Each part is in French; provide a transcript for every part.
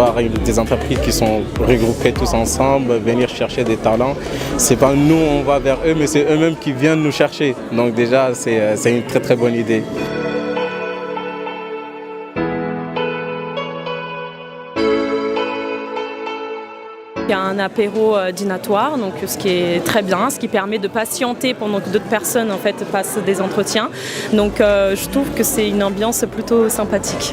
voir des entreprises qui sont regroupées tous ensemble, venir chercher des talents. C'est pas nous, on va vers eux, mais c'est eux-mêmes qui viennent nous chercher. Donc déjà, c'est une très très bonne idée. Il y a un apéro dînatoire, donc ce qui est très bien, ce qui permet de patienter pendant que d'autres personnes en fait passent des entretiens. Donc je trouve que c'est une ambiance plutôt sympathique.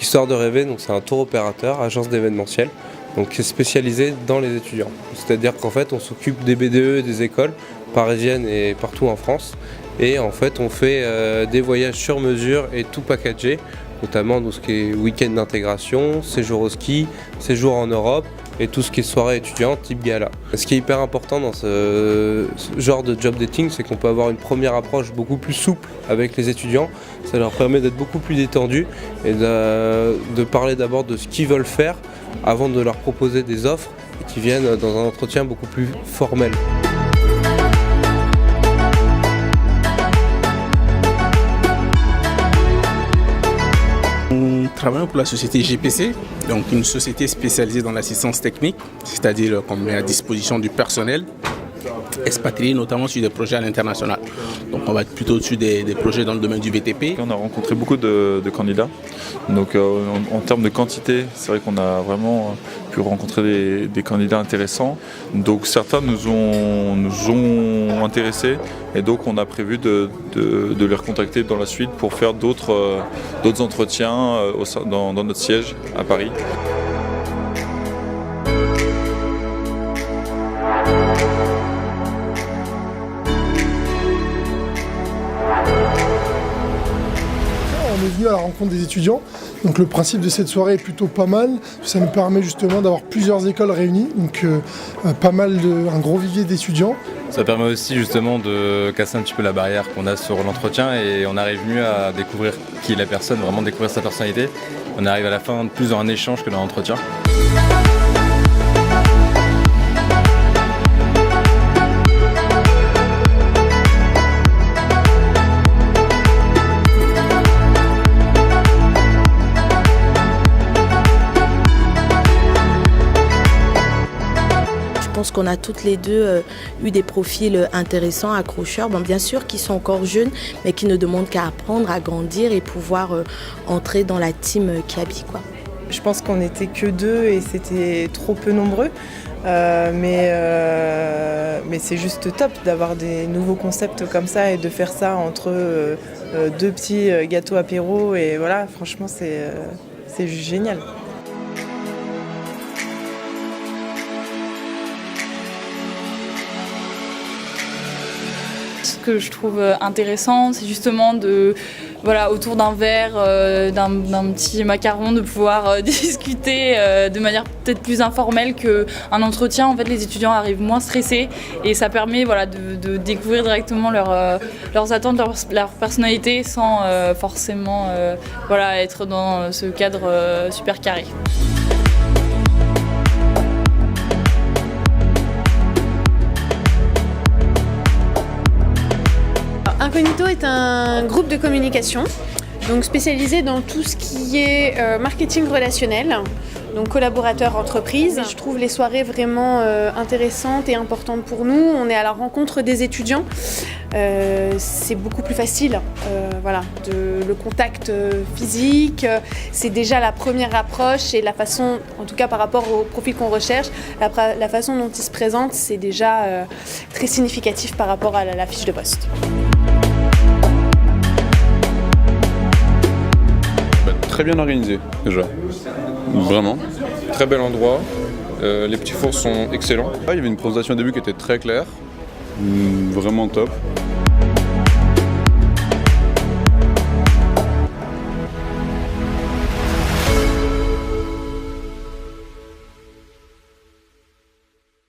Histoire de rêver, donc c'est un tour opérateur, agence d'événementiel, donc qui est spécialisé dans les étudiants. C'est-à-dire qu'en fait on s'occupe des BDE et des écoles parisiennes et partout en France. Et en fait on fait des voyages sur mesure et tout packagé, notamment tout ce qui est week-end d'intégration, séjour au ski, séjour en Europe et tout ce qui est soirée étudiante type gala. Ce qui est hyper important dans ce genre de job dating, c'est qu'on peut avoir une première approche beaucoup plus souple avec les étudiants. Ça leur permet d'être beaucoup plus détendus et de parler d'abord de ce qu'ils veulent faire avant de leur proposer des offres qui viennent dans un entretien beaucoup plus formel. Nous travaillons pour la société GPC, donc une société spécialisée dans l'assistance technique, c'est-à-dire qu'on met à disposition du personnel expatrié, notamment sur des projets à l'international. Donc on va être plutôt au-dessus des projets dans le domaine du BTP. On a rencontré beaucoup de candidats, donc en termes de quantité, c'est vrai qu'on a vraiment pu rencontrer des candidats intéressants. Donc certains nous ont intéressés et donc on a prévu de les recontacter dans la suite pour faire d'autres entretiens dans notre siège à Paris. On est venu à la rencontre des étudiants, donc le principe de cette soirée est plutôt pas mal. Ça nous permet justement d'avoir plusieurs écoles réunies, donc un gros vivier d'étudiants. Ça permet aussi justement de casser un petit peu la barrière qu'on a sur l'entretien et on arrive mieux à découvrir qui est la personne, vraiment découvrir sa personnalité. On arrive à la fin plus dans un échange que dans l'entretien. Je pense qu'on a toutes les deux eu des profils intéressants, accrocheurs, bien sûr qui sont encore jeunes, mais qui ne demandent qu'à apprendre, à grandir et pouvoir entrer dans la team Kiabi, quoi. Je pense qu'on n'était que deux et c'était trop peu nombreux, mais c'est juste top d'avoir des nouveaux concepts comme ça et de faire ça entre deux petits gâteaux apéro et voilà, franchement c'est juste génial. Ce que je trouve intéressant, c'est justement autour d'un verre, d'un petit macaron, de pouvoir discuter de manière peut-être plus informelle qu'un entretien. En fait, les étudiants arrivent moins stressés et ça permet de découvrir directement leurs attentes, leur personnalité sans forcément être dans ce cadre super carré. Incognito est un groupe de communication donc spécialisé dans tout ce qui est marketing relationnel, donc collaborateurs entreprises. Je trouve les soirées vraiment intéressantes et importantes pour nous. On est à la rencontre des étudiants. C'est beaucoup plus facile, le contact physique, c'est déjà la première approche et la façon, en tout cas par rapport au profil qu'on recherche, la façon dont ils se présentent, c'est déjà très significatif par rapport à la fiche de poste. Très bien organisé déjà, vraiment. Très bel endroit, les petits fours sont excellents. Il y avait une présentation au début qui était très claire, vraiment top.